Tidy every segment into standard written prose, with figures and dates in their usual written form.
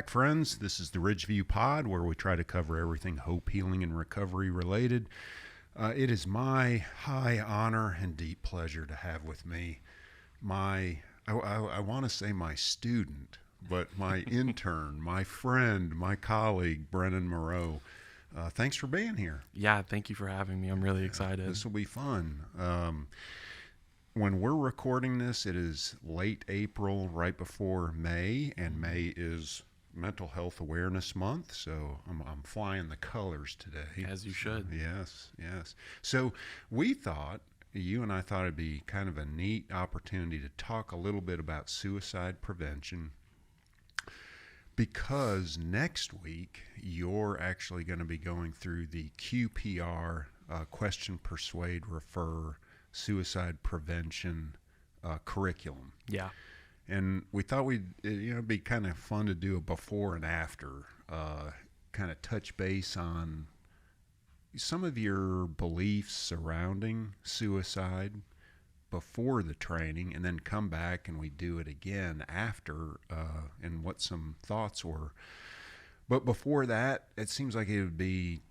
back, friends. This is the Ridgeview Pod, where we try to cover everything hope, healing, and recovery related. It is my high honor and deep pleasure to have with me I want to say my student, but my intern, my friend, my colleague, Brennen Morrow. Thanks for being here. Yeah, thank you for having me. I'm really excited. This will be fun. When we're recording this, it is late April, right before May, and May is Mental Health Awareness Month, so I'm flying the colors today. As you should. Yes. So you and I thought it'd be kind of a neat opportunity to talk a little bit about suicide prevention, because next week you're actually going to be going through the QPR, Question, Persuade, Refer suicide prevention curriculum. Yeah. And we thought it'd be kind of fun to do a before and after, kind of touch base on some of your beliefs surrounding suicide before the training, and then come back and we do it again after, and what some thoughts were. But before that, it seems like it would be,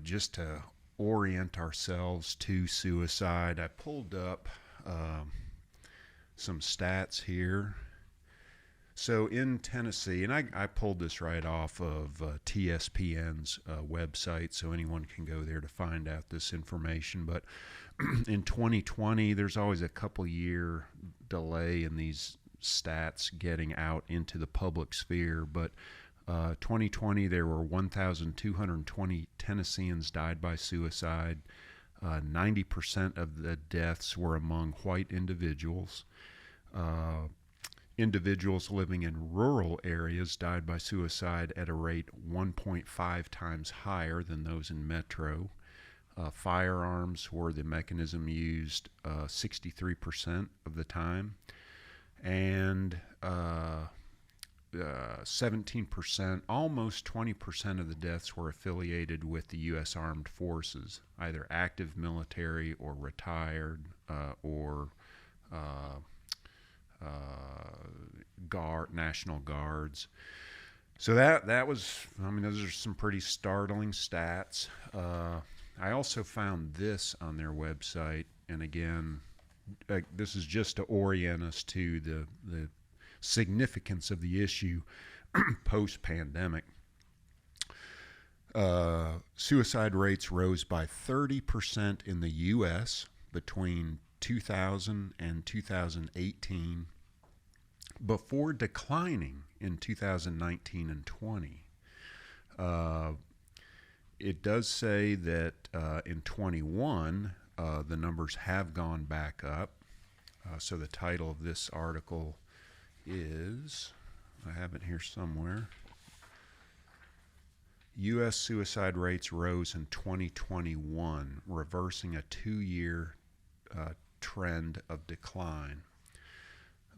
just to orient ourselves to suicide. I pulled up some stats here. So in Tennessee, and I pulled this right off of TSPN's website, so anyone can go there to find out this information. But in 2020, there's always a couple year delay in these stats getting out into the public sphere. But 2020, there were 1,220 Tennesseans died by suicide. 90% of the deaths were among white individuals. Individuals living in rural areas died by suicide at a rate 1.5 times higher than those in metro. Firearms were the mechanism used 63% of the time. And 17%, almost 20% of the deaths were affiliated with the U.S. Armed Forces, either active military or retired, or National Guards. So that was, those are some pretty startling stats. I also found this on their website, and again, this is just to orient us to the significance of the issue post-pandemic. Suicide rates rose by 30% in the U.S. between 2000 and 2018, before declining in 2019 and 20. It does say that in 21, the numbers have gone back up. So the title of this article is, I have it here somewhere, U.S. suicide rates rose in 2021, reversing a 2-year trend of decline.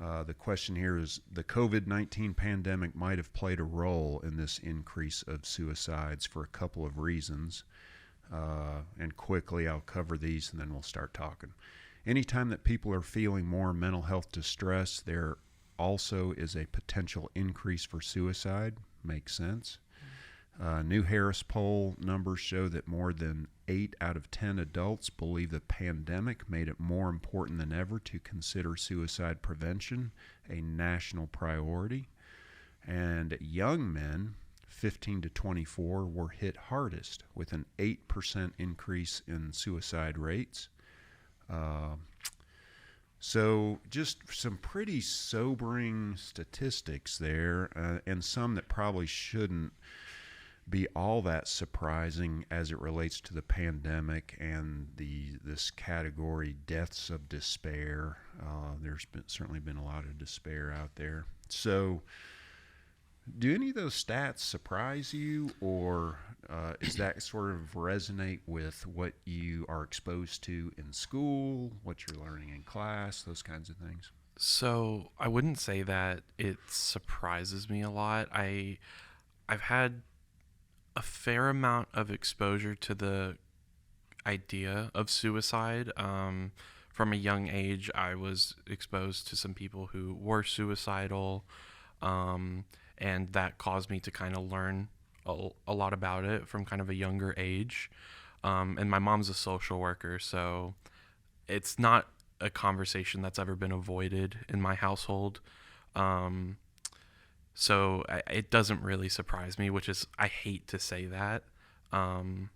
The question here is, the COVID-19 pandemic might have played a role in this increase of suicides for a couple of reasons. And quickly, I'll cover these and then we'll start talking. Anytime that people are feeling more mental health distress, there also is a potential increase for suicide. Makes sense. New Harris poll numbers show that more than 8 out of 10 adults believe the pandemic made it more important than ever to consider suicide prevention a national priority. And young men, 15 to 24, were hit hardest, with an 8% increase in suicide rates. So just some pretty sobering statistics there, and some that probably shouldn't be all that surprising as it relates to the pandemic and this category, deaths of despair. There's certainly been a lot of despair out there. So do any of those stats surprise you, or is that sort of resonate with what you are exposed to in school, what you're learning in class, those kinds of things? So I wouldn't say that it surprises me a lot. I've had a fair amount of exposure to the idea of suicide. From a young age, I was exposed to some people who were suicidal, and and that caused me to kind of learn a lot about it from kind of a younger age. And my mom's a social worker, so it's not a conversation that's ever been avoided in my household. Um, it doesn't really surprise me, which is, I hate to say that. Um,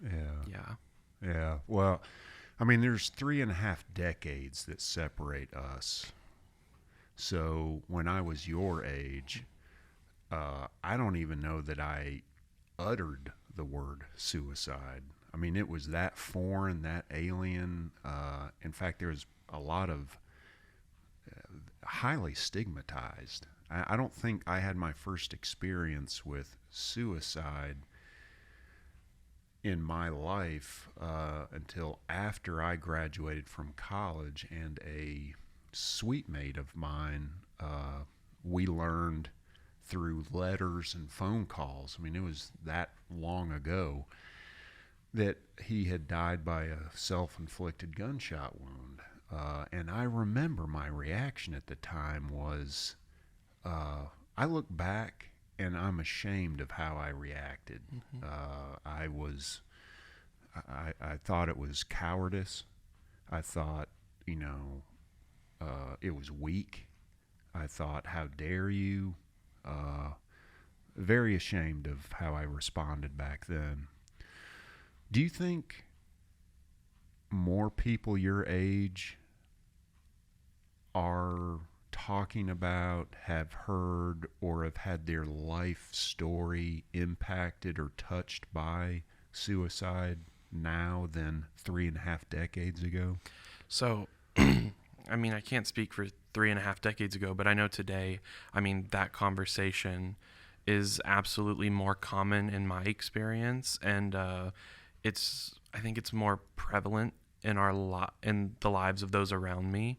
Yeah. yeah. Yeah. Well, I mean, there's 3.5 decades that separate us. So when I was your age, I don't even know that I uttered the word suicide. I mean, it was that foreign, that alien. In fact, there's a lot of highly stigmatized. I don't think I had my first experience with suicide in my life until after I graduated from college, and a suite mate of mine, we learned through letters and phone calls. I mean, it was that long ago that he had died by a self-inflicted gunshot wound. And I remember my reaction at the time was, I look back and I'm ashamed of how I reacted. Mm-hmm. I thought it was cowardice. I thought, you know, it was weak. I thought, how dare you? Very ashamed of how I responded back then. Do you think more people your age are talking about, have heard, or have had their life story impacted or touched by suicide now than 3.5 decades ago? So, I mean, I can't speak for 3.5 decades ago, but I know today, I mean, that conversation is absolutely more common in my experience, and I think it's more prevalent in in the lives of those around me.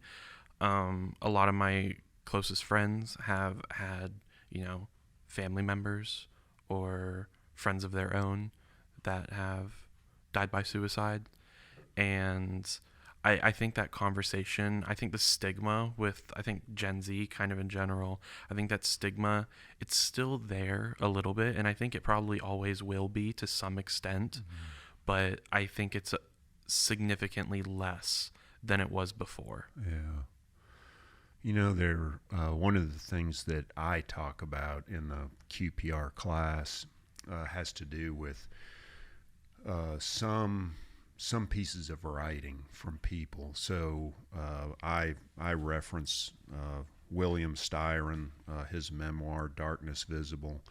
A lot of my closest friends have had, you know, family members or friends of their own that have died by suicide. And I think that conversation, I think the stigma with, I think Gen Z kind of in general, I think that stigma, it's still there a little bit. And I think it probably always will be to some extent. Mm-hmm. But I think it's significantly less than it was before. Yeah. You know, one of the things that I talk about in the QPR class has to do with some pieces of writing from people. So I reference William Styron, his memoir "Darkness Visible."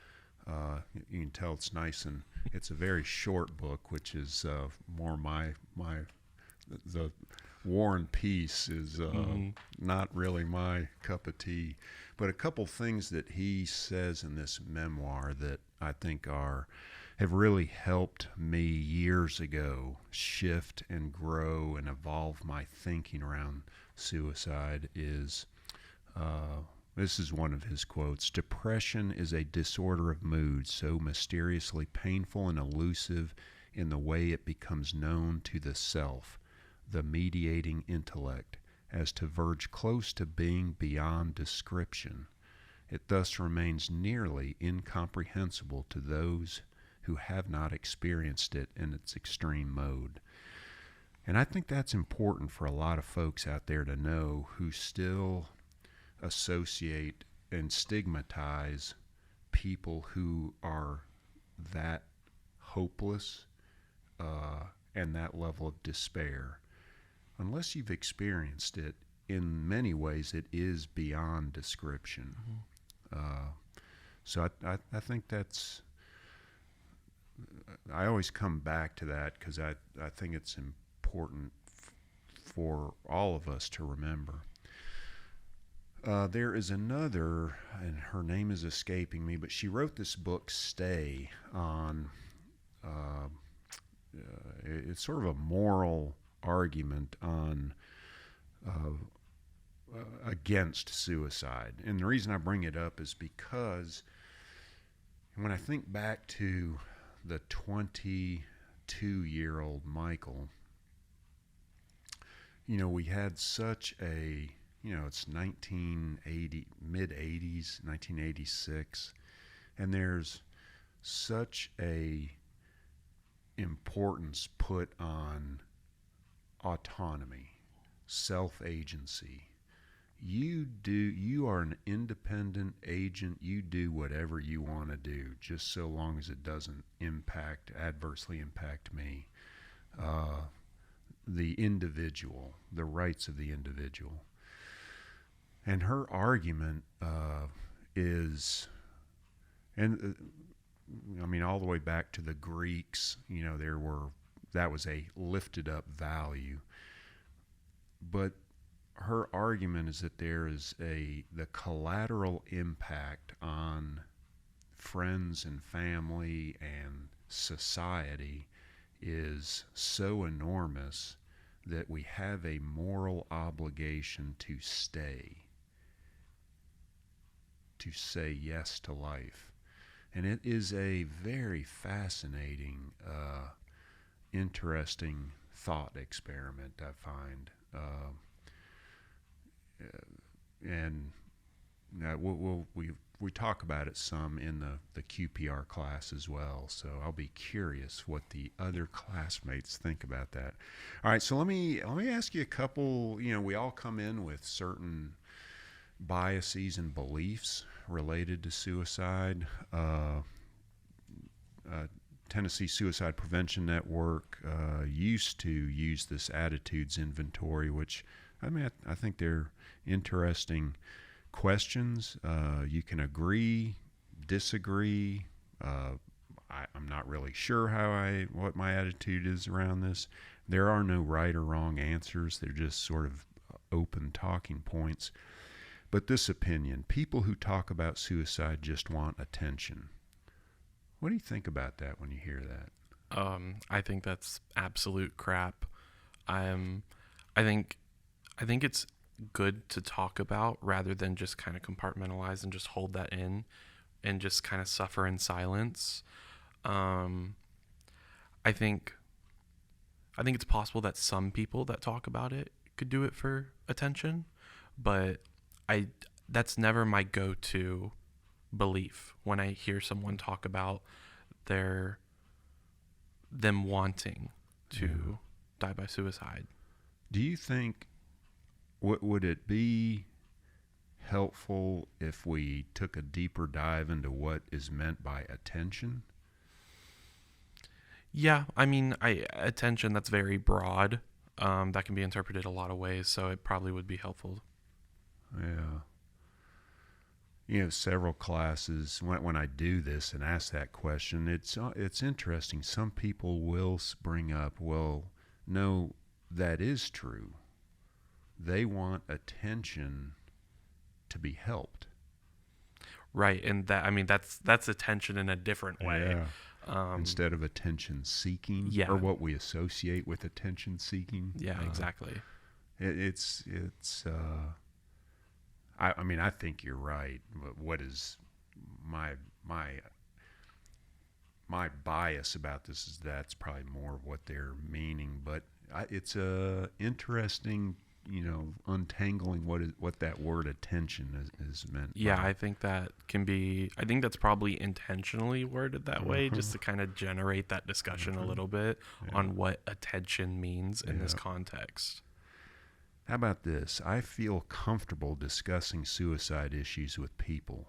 You can tell it's nice, and it's a very short book, which is more the War and Peace is not really my cup of tea. But a couple things that he says in this memoir that I think have really helped me years ago shift and grow and evolve my thinking around suicide is, this is one of his quotes: "Depression is a disorder of mood so mysteriously painful and elusive in the way it becomes known to the self, the mediating intellect, as to verge close to being beyond description. It thus remains nearly incomprehensible to those who have not experienced it in its extreme mode." And I think that's important for a lot of folks out there to know, who still associate and stigmatize people who are that hopeless and that level of despair. Unless you've experienced it, in many ways it is beyond description. Mm-hmm. So I think that's, I always come back to that because I think it's important for all of us to remember. There is another, and her name is escaping me, but she wrote this book, Stay, on, it's sort of a moral argument on against suicide. And the reason I bring it up is because when I think back to the 22-year-old Michael, you know, we had such a, you know, it's 1980, mid 80s, 1986. And there's such a importance put on autonomy, self-agency. You are an independent agent. You do whatever you want to do, just so long as it doesn't adversely impact me. The individual, the rights of the individual. And her argument is, and I mean, all the way back to the Greeks, that was a lifted up value. But her argument is that there is the collateral impact on friends and family and society is so enormous that we have a moral obligation to say yes to life. And it is a very fascinating, interesting thought experiment, I find. And we talk about it some in the QPR class as well. So I'll be curious what the other classmates think about that. All right, so let me ask you a couple. We all come in with certain biases and beliefs related to suicide. Tennessee Suicide Prevention Network used to use this attitudes inventory, which I think they're interesting questions. You can agree, disagree. I'm not really sure what my attitude is around this. There are no right or wrong answers. They're just sort of open talking points. But this opinion, people who talk about suicide just want attention. What do you think about that when you hear that? I think that's absolute crap. I think it's good to talk about rather than just kind of compartmentalize and just hold that in and just kind of suffer in silence. I think it's possible that some people that talk about it could do it for attention, but that's never my go-to belief when I hear someone talk about them wanting to die by suicide. Do you think would it be helpful if we took a deeper dive into what is meant by attention? Yeah, I mean, attention, that's very broad. That can be interpreted a lot of ways, so it probably would be helpful. Yeah. Several classes, when I do this and ask that question, it's interesting. Some people will bring up, well, no, that is true. They want attention to be helped. Right, and that's attention in a different way. Yeah. Instead of attention seeking, yeah, or what we associate with attention seeking. Yeah, exactly. I think you're right. What is my bias about this is that's probably more of what they're meaning, but it's interesting, untangling what that word attention is meant. Yeah, by. I think that's probably intentionally worded that way, just to kind of generate that discussion a little bit on what attention means in this context. How about this? I feel comfortable discussing suicide issues with people.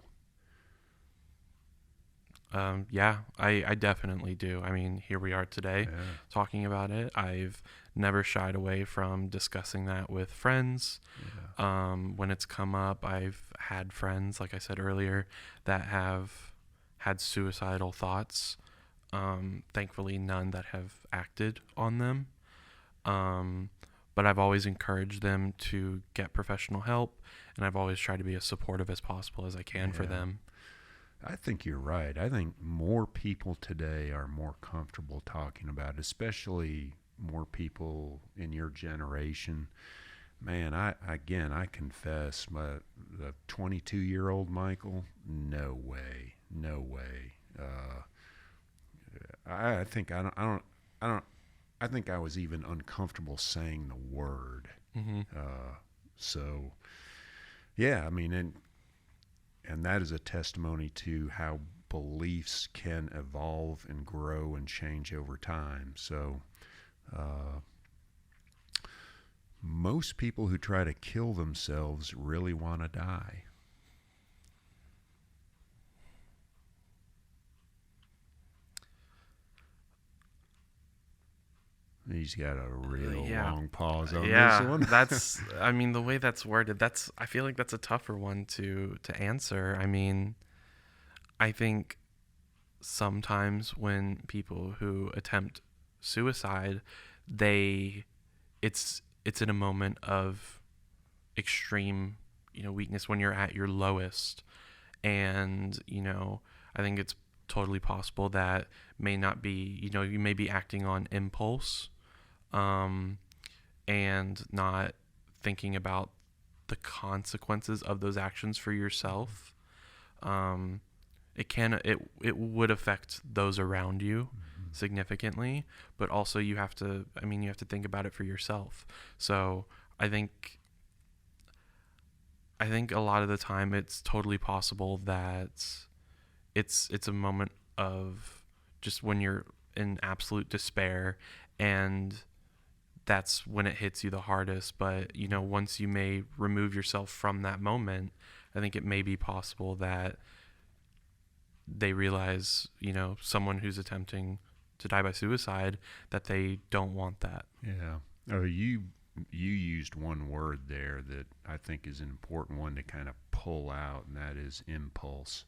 Yeah, I definitely do. I mean, here we are today talking about it. I've never shied away from discussing that with friends. Yeah. When it's come up, I've had friends, like I said earlier, that have had suicidal thoughts. Thankfully, none that have acted on them. But I've always encouraged them to get professional help, and I've always tried to be as supportive as possible as I can for them. I think you're right. I think more people today are more comfortable talking about it, especially more people in your generation. Man, I confess, the 22-year-old Michael, no way. I think I was even uncomfortable saying the word. Mm-hmm. Yeah, I mean, and that is a testimony to how beliefs can evolve and grow and change over time. So, most people who try to kill themselves really want to die. He's got a real long pause on this one. That's, I mean, the way that's worded, I feel like that's a tougher one to answer. I mean, I think sometimes when people who attempt suicide, they, it's in a moment of extreme, weakness, when you're at your lowest. And, I think it's totally possible that may not be, you may be acting on impulse, and not thinking about the consequences of those actions for yourself. It would affect those around you significantly, but also you have to think about it for yourself. So I think a lot of the time it's totally possible that it's a moment of just when you're in absolute despair, and that's when it hits you the hardest. But once you may remove yourself from that moment, I think it may be possible that they realize, someone who's attempting to die by suicide, that they don't want that. Yeah. Oh, you used one word there that I think is an important one to kind of pull out, and that is impulse.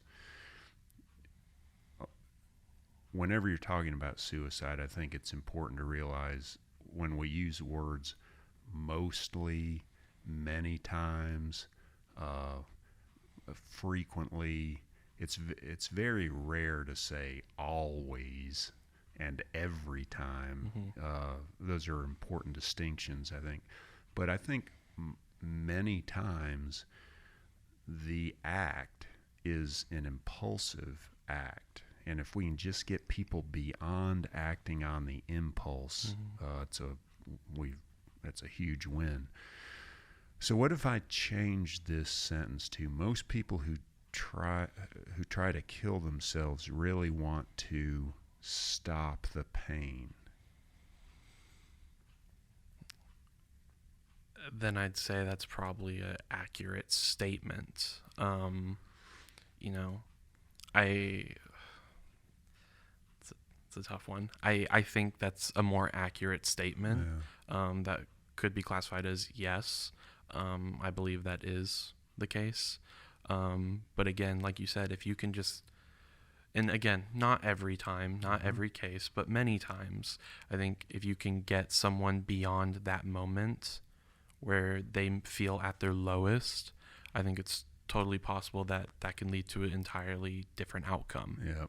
Whenever you're talking about suicide, I think it's important to realize when we use words mostly, many times, frequently, it's very rare to say always and every time. Those are important distinctions, I think. But I think many times the act is an impulsive act. And if we can just get people beyond acting on the impulse, that's a huge win. So what if I change this sentence to most people who try to kill themselves really want to stop the pain? Then I'd say that's probably an accurate statement. It's a tough one. I think that's a more accurate statement. That could be classified as yes. I believe that is the case. But again, like you said, if you can just, and again, not every time, not every case, but many times, I think if you can get someone beyond that moment where they feel at their lowest, I think it's totally possible that can lead to an entirely different outcome. Yeah.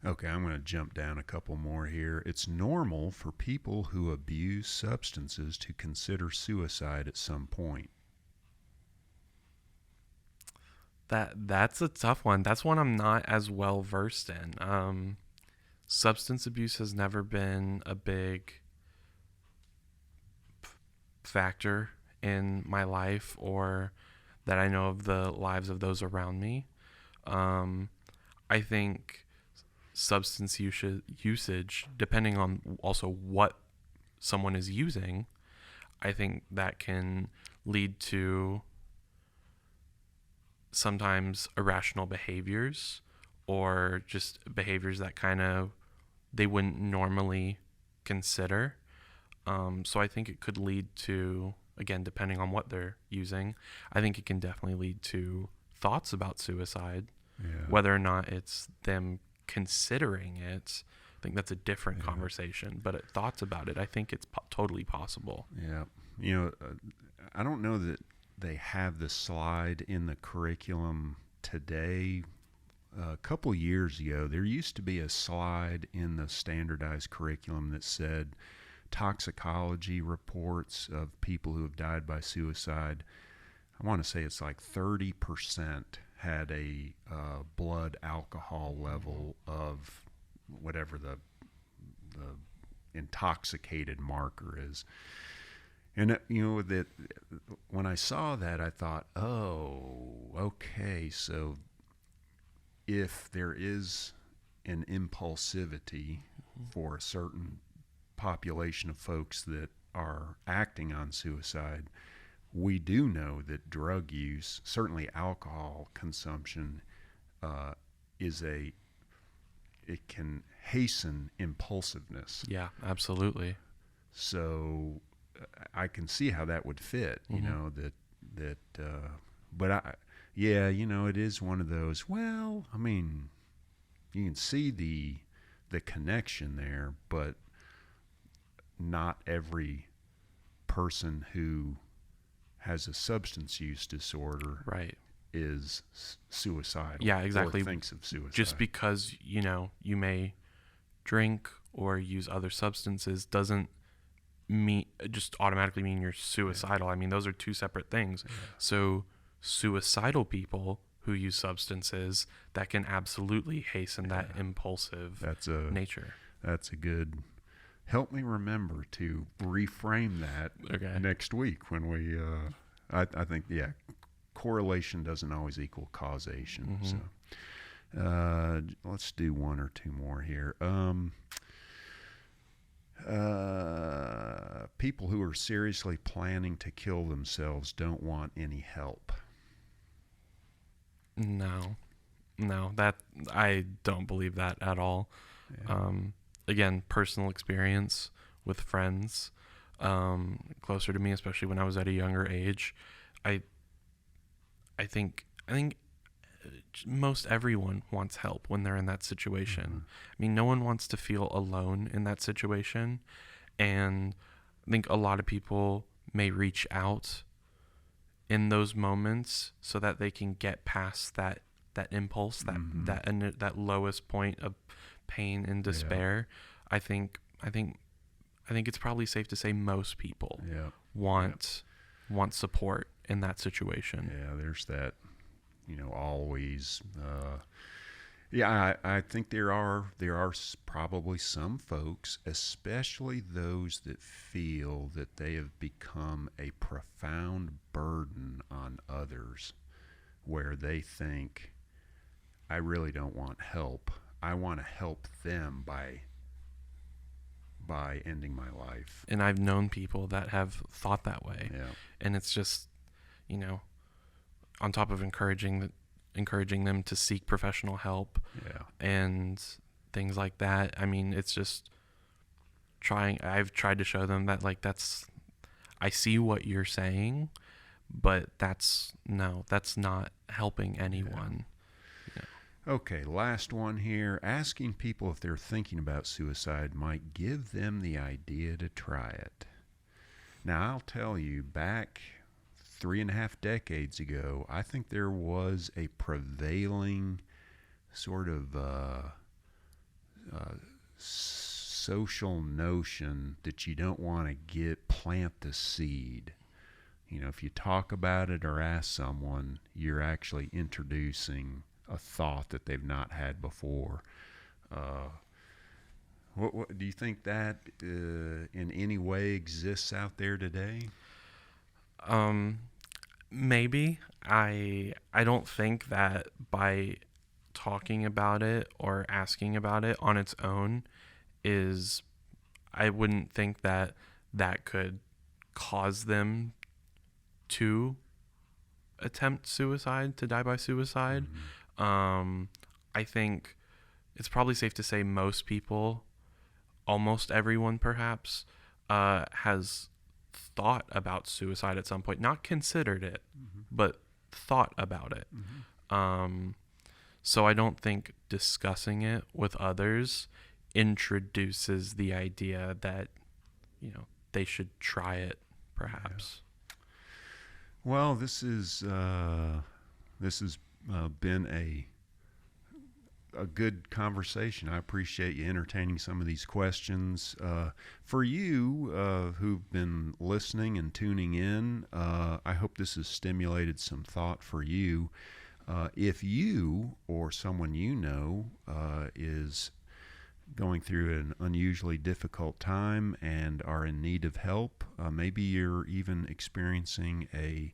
Okay, I'm going to jump down a couple more here. It's normal for people who abuse substances to consider suicide at some point. That's a tough one. That's one I'm not as well versed in. Substance abuse has never been a big factor in my life, or that I know of the lives of those around me. I think substance usage, depending on also what someone is using, I think that can lead to sometimes irrational behaviors, or just behaviors that kind of they wouldn't normally consider. So I think it could lead to, again, depending on what they're using, I think it can definitely lead to thoughts about suicide. Whether or not it's them considering it, I think that's a different conversation. But thoughts about it, I think it's totally possible. Yeah. I don't know that they have the slide in the curriculum today. A couple years ago, there used to be a slide in the standardized curriculum that said toxicology reports of people who have died by suicide. I want to say it's like 30% had a blood alcohol level of whatever the intoxicated marker is. And that when I saw that, I thought, oh, okay, so if there is an impulsivity for a certain population of folks that are acting on suicide, we do know that drug use, certainly alcohol consumption, is it can hasten impulsiveness. Yeah, absolutely. So I can see how that would fit, you know, but yeah, you know, it is one of those, well, I mean, you can see the connection there, but not every person who has a substance use disorder Right. is suicidal. Yeah, exactly. Or thinks of suicide. Just because, you know, you may drink or use other substances doesn't just automatically mean you're suicidal. I mean, those are two separate things. Yeah. So suicidal people who use substances, that can absolutely hasten that impulsive nature. That's a good. Help me remember to reframe that next week when we. I think correlation doesn't always equal causation. So let's do one or two more here. People who are seriously planning to kill themselves don't want any help. No, that I don't believe that at all. Yeah. Again, personal experience with friends closer to me, especially when I was at a younger age. I think most everyone wants help when they're in that situation. I mean, no one wants to feel alone in that situation, and I think a lot of people may reach out in those moments so that they can get past that impulse, that lowest point of pain and despair. I think it's probably safe to say most people want support in that situation. Yeah, there's that, you know, always. I think there are probably some folks, especially those that feel that they have become a profound burden on others, where they think, I really don't want help. I want to help them by ending my life. And I've known people that have thought that way. Yeah. And it's just, you know, on top of encouraging them to seek professional help and things like that. I mean, it's just I've tried to show them that, like, I see what you're saying, but that's not helping anyone. Okay, last one here. Asking people if they're thinking about suicide might give them the idea to try it. Now, I'll tell you, back 3.5 decades ago, I think there was a prevailing sort of social notion that you don't want to plant the seed. You know, if you talk about it or ask someone, you're actually introducing a thought that they've not had before. What do you think that in any way exists out there today? Maybe. I don't think that by talking about it or asking about it on its own I wouldn't think that could cause them to attempt suicide, to die by suicide. I think it's probably safe to say most people, almost everyone perhaps, has thought about suicide at some point. Not considered it, but thought about it. So I don't think discussing it with others introduces the idea that, you know, they should try it, perhaps. Well, this has been a good conversation. I appreciate you entertaining some of these questions. For you who've been listening and tuning in, I hope this has stimulated some thought for you. If you or someone you know is going through an unusually difficult time and are in need of help, maybe you're even experiencing a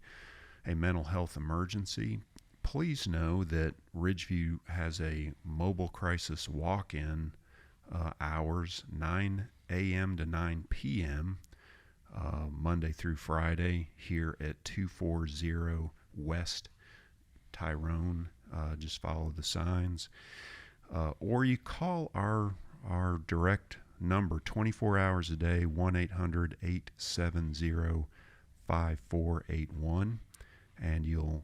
mental health emergency, please know that Ridgeview has a mobile crisis walk-in hours, 9 a.m. to 9 p.m., Monday through Friday here at 240 West Tyrone. Just follow the signs. Or you call our direct number 24 hours a day, 1-800-870-5481, and you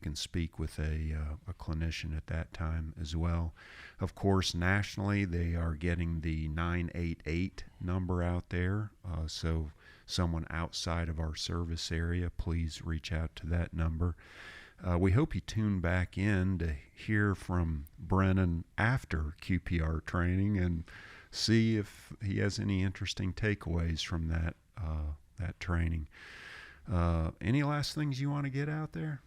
can speak with a clinician at that time as well. Of course, nationally, they are getting the 988 number out there. So someone outside of our service area, please reach out to that number. We hope you tune back in to hear from Brennen after QPR training and see if he has any interesting takeaways from that training. Any last things you want to get out there?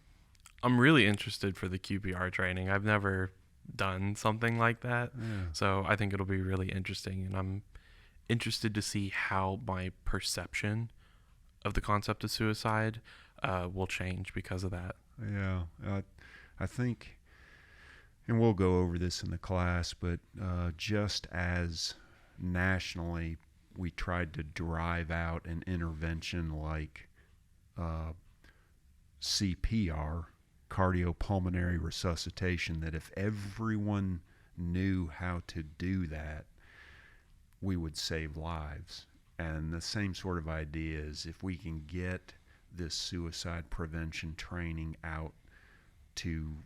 I'm really interested for the QPR training. I've never done something like that. Yeah. So I think it'll be really interesting, and I'm interested to see how my perception of the concept of suicide will change because of that. Yeah, I think, and we'll go over this in the class, but just as nationally we tried to drive out an intervention like CPR, cardiopulmonary resuscitation, that if everyone knew how to do that, we would save lives. And the same sort of idea is if we can get this suicide prevention training out to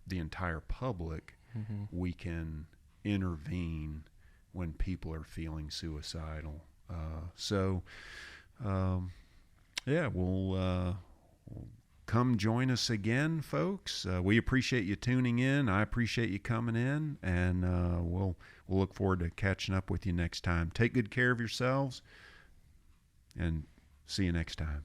the entire public, we can intervene when people are feeling suicidal. We'll come join us again, folks. We appreciate you tuning in. I appreciate you coming in, and we'll look forward to catching up with you next time. Take good care of yourselves, and see you next time.